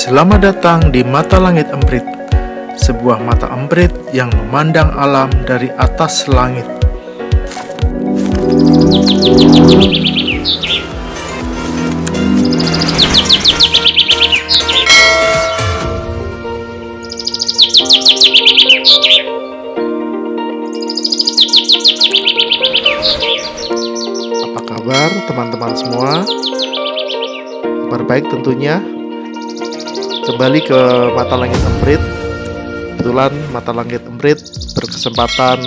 Selamat datang di Mata Langit Emprit, sebuah mata emprit yang memandang alam dari atas langit. Apa kabar teman-teman semua? Kabar baik tentunya. Kembali ke Mata Langit Emprit. Kebetulan Mata Langit Emprit berkesempatan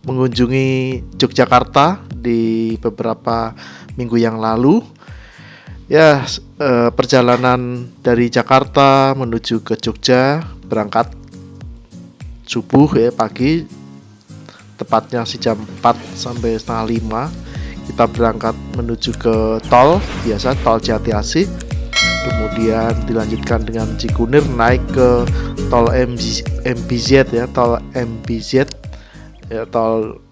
mengunjungi Yogyakarta di beberapa minggu yang lalu. Ya, perjalanan dari Jakarta menuju ke Jogja, berangkat subuh ya, pagi, tepatnya jam 4 sampai setengah 5. Kita berangkat menuju ke tol biasa, tol Jatiasih. Kemudian dilanjutkan dengan Cikunir, naik ke tol MBZ ya, tol MBZ ya, tol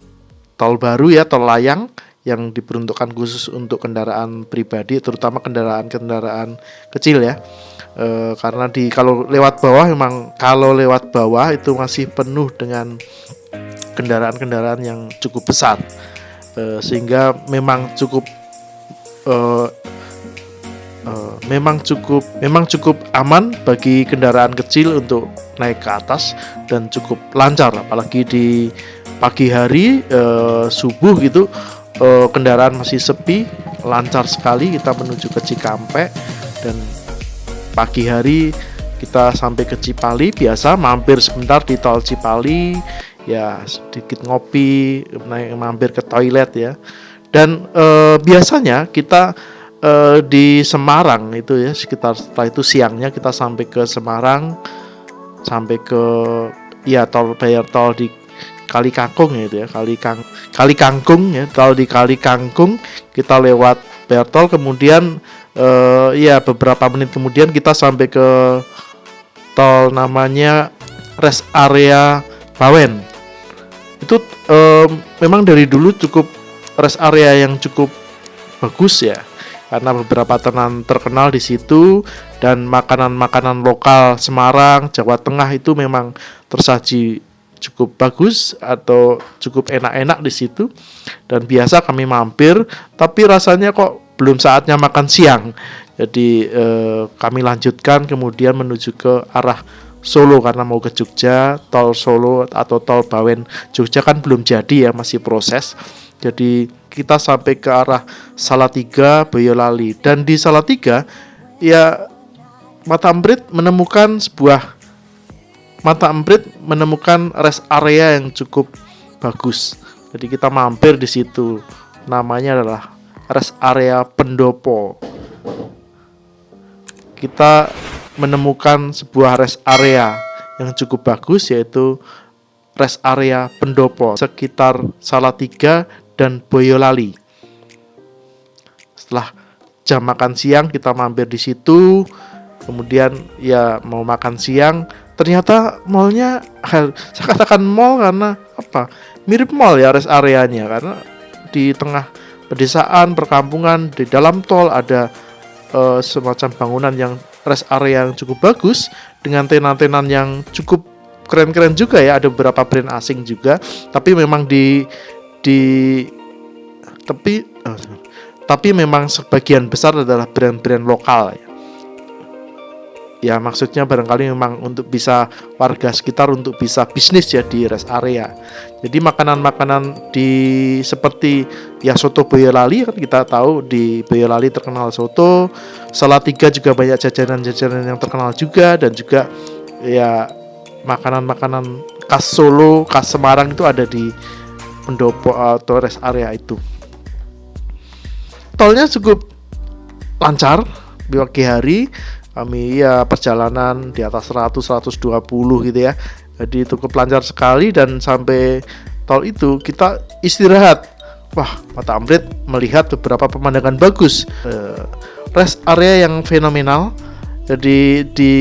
baru ya, tol layang yang diperuntukkan khusus untuk kendaraan pribadi, terutama kendaraan kecil ya. Karena kalau lewat bawah itu masih penuh dengan kendaraan-kendaraan yang cukup besar, sehingga memang cukup aman bagi kendaraan kecil untuk naik ke atas dan cukup lancar, apalagi di pagi hari, subuh gitu, kendaraan masih sepi, lancar sekali kita menuju ke Cikampek. Dan pagi hari kita sampai ke Cipali, biasa mampir sebentar di tol Cipali ya, sedikit ngopi, mampir ke toilet ya. Dan biasanya kita di Semarang itu ya, setelah itu siangnya kita sampai ke Semarang, sampai ke bayar tol di Kali Kangkung ya, itu ya, Kali Kangkung ya, tol di Kali Kangkung, kita lewat bayar tol, kemudian beberapa menit kemudian kita sampai ke tol namanya rest area Bawen. Itu memang dari dulu cukup rest area yang cukup bagus ya, karena beberapa tenan terkenal di situ, dan makanan-makanan lokal Semarang, Jawa Tengah itu memang tersaji cukup bagus atau cukup enak-enak di situ. Dan biasa kami mampir, tapi rasanya kok belum saatnya makan siang. Jadi kami lanjutkan kemudian menuju ke arah Solo karena mau ke Jogja. Tol Solo atau tol Bawen Jogja kan belum jadi ya, masih proses. Jadi kita sampai ke arah Salatiga, Boyolali. Dan di Salatiga ya, Mata Emprit menemukan rest area yang cukup bagus. Jadi kita mampir di situ. Namanya adalah rest area Pendopo. Kita menemukan sebuah rest area yang cukup bagus, yaitu rest area Pendopo sekitar Salatiga dan Boyolali. Setelah jam makan siang kita mampir di situ. Kemudian ya mau makan siang, ternyata mallnya, saya katakan mall karena apa? Mirip mall ya rest areanya, karena di tengah pedesaan, perkampungan, di dalam tol ada semacam bangunan yang rest area yang cukup bagus dengan tenan-tenan yang cukup keren-keren juga ya. Ada beberapa brand asing juga, tapi memang tapi memang sebagian besar adalah brand-brand lokal ya. Ya maksudnya barangkali memang untuk bisa warga sekitar untuk bisa bisnis ya di rest area. Jadi makanan-makanan seperti ya soto Boyolali, kan kita tahu di Boyolali terkenal soto. Salatiga juga banyak jajanan-jajanan yang terkenal juga, dan juga ya makanan-makanan khas Solo, khas Semarang itu ada di Pendopo atau rest area itu. Tolnya cukup lancar di pagi hari. Kami ya perjalanan di atas 100-120 gitu ya. Jadi cukup lancar sekali, dan sampai tol itu kita istirahat. Wah, Mata Emprit melihat beberapa pemandangan bagus. Rest area yang fenomenal. Jadi di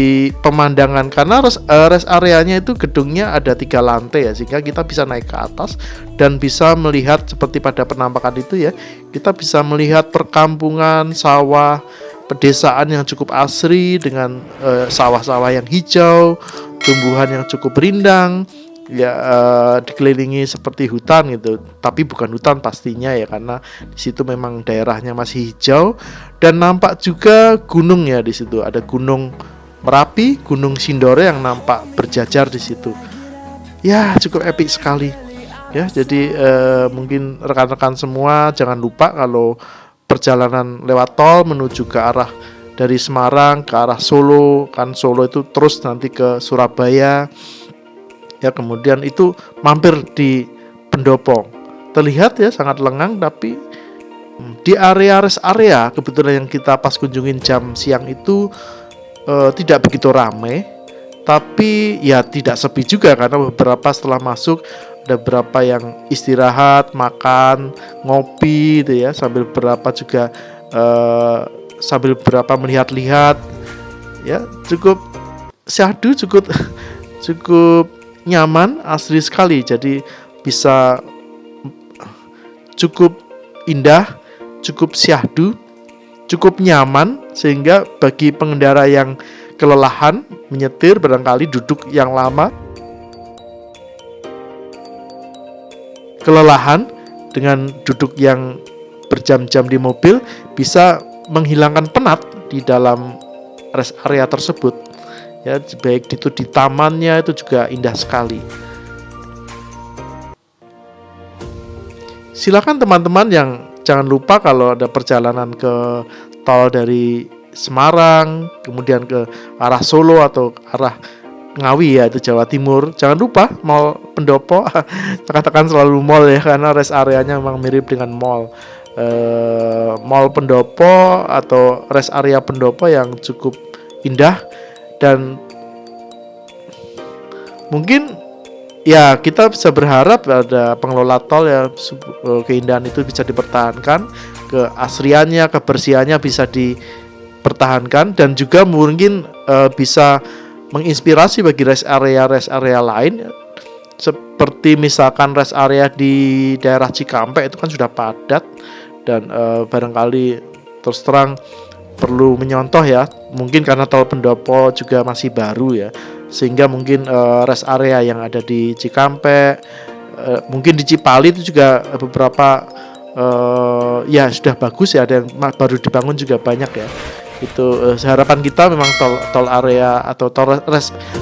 pemandangan, karena rest areanya itu gedungnya ada 3 lantai ya, sehingga kita bisa naik ke atas dan bisa melihat seperti pada penampakan itu ya. Kita bisa melihat perkampungan, sawah, pedesaan yang cukup asri dengan sawah-sawah yang hijau, tumbuhan yang cukup rindang, ya dikelilingi seperti hutan gitu. Tapi bukan hutan pastinya ya, karena di situ memang daerahnya masih hijau, dan nampak juga gunung ya di situ. Ada Gunung Merapi, Gunung Sindoro yang nampak berjajar di situ. Ya, cukup epic sekali. Ya, jadi mungkin rekan-rekan semua jangan lupa kalau perjalanan lewat tol menuju ke arah dari Semarang ke arah Solo, kan Solo itu terus nanti ke Surabaya. Ya, kemudian itu mampir di Pendopo. Terlihat ya sangat lengang, tapi di rest area kebetulan yang kita pas kunjungin jam siang itu tidak begitu ramai, tapi ya tidak sepi juga, karena beberapa setelah masuk ada beberapa yang istirahat, makan, ngopi gitu ya, sambil beberapa juga sambil beberapa melihat-lihat ya. Cukup syahdu, cukup nyaman, asri sekali. Jadi bisa cukup indah, cukup syahdu, cukup nyaman, sehingga bagi pengendara yang kelelahan menyetir, barangkali duduk yang lama, kelelahan dengan duduk yang berjam-jam di mobil, bisa menghilangkan penat di dalam rest area tersebut. Ya, baik itu di tamannya itu juga indah sekali. Silakan teman-teman yang jangan lupa kalau ada perjalanan ke tol dari Semarang kemudian ke arah Solo atau arah Ngawi ya, itu Jawa Timur, jangan lupa Mall Pendopo. Katakan selalu mall ya, karena rest areanya memang mirip dengan mall. Mall Pendopo atau rest area Pendopo yang cukup indah, dan mungkin ya kita bisa berharap ada pengelola tol ya, keindahan itu bisa dipertahankan, keasriannya, kebersihannya bisa dipertahankan, dan juga mungkin bisa menginspirasi bagi rest area lain, seperti misalkan rest area di daerah Cikampek itu kan sudah padat, dan barangkali terus terang perlu menyontoh ya, mungkin karena tol Pendopo juga masih baru ya, sehingga mungkin rest area yang ada di Cikampek, mungkin di Cipali itu juga beberapa ya sudah bagus ya, ada yang baru dibangun juga banyak ya. Itu harapan kita memang tol area atau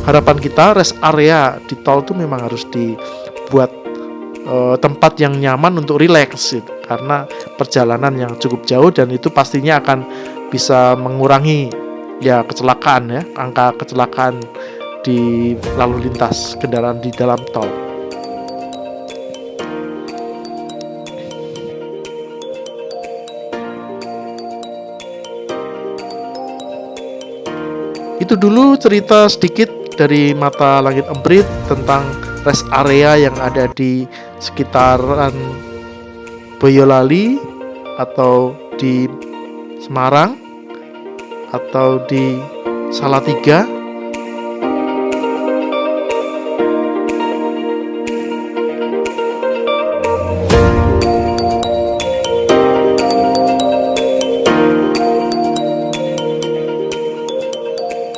harapan kita rest area di tol itu memang harus dibuat tempat yang nyaman untuk rileks gitu, karena perjalanan yang cukup jauh, dan itu pastinya akan bisa mengurangi ya kecelakaan ya, angka kecelakaan di lalu lintas kendaraan di dalam tol. Itu dulu cerita sedikit dari Mata Langit Emprit tentang rest area yang ada di sekitaran Boyolali, atau di Semarang, atau di Salatiga.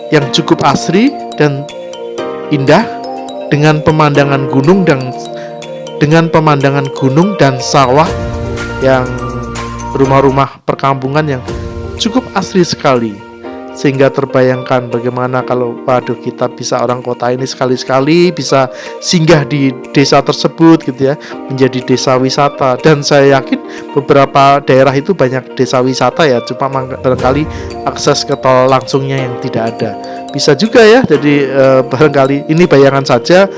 Yang cukup asri dan indah, dengan pemandangan gunung dan sawah, yang rumah-rumah perkampungan yang cukup asri sekali, sehingga terbayangkan bagaimana kalau kita bisa, orang kota ini sekali-sekali bisa singgah di desa tersebut gitu ya, menjadi desa wisata. Dan saya yakin beberapa daerah itu banyak desa wisata ya, cuma barangkali akses ke tol langsungnya yang tidak ada. Bisa juga ya, jadi barangkali ini bayangan saja,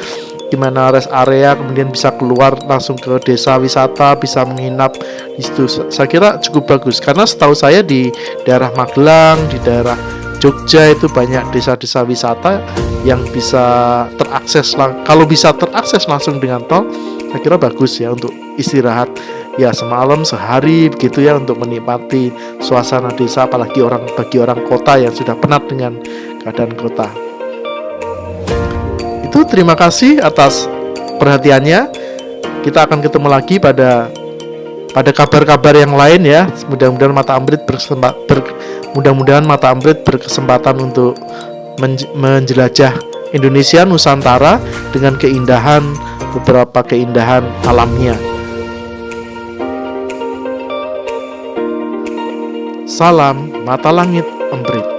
gimana rest area kemudian bisa keluar langsung ke desa wisata, bisa menginap di situ. Saya kira cukup bagus, karena setahu saya di daerah Magelang, di daerah Jogja itu banyak desa-desa wisata yang bisa terakses. Kalau bisa terakses langsung dengan tol, saya kira bagus ya untuk istirahat ya semalam sehari begitu ya, untuk menikmati suasana desa, apalagi bagi orang kota yang sudah penat dengan keadaan kota. Itu terima kasih atas perhatiannya. Kita akan ketemu lagi pada pada kabar-kabar yang lain ya. Mudah-mudahan Mata Amprit berkesempatan untuk menjelajah Indonesia Nusantara dengan beberapa keindahan alamnya. Salam Mata Langit Amprit.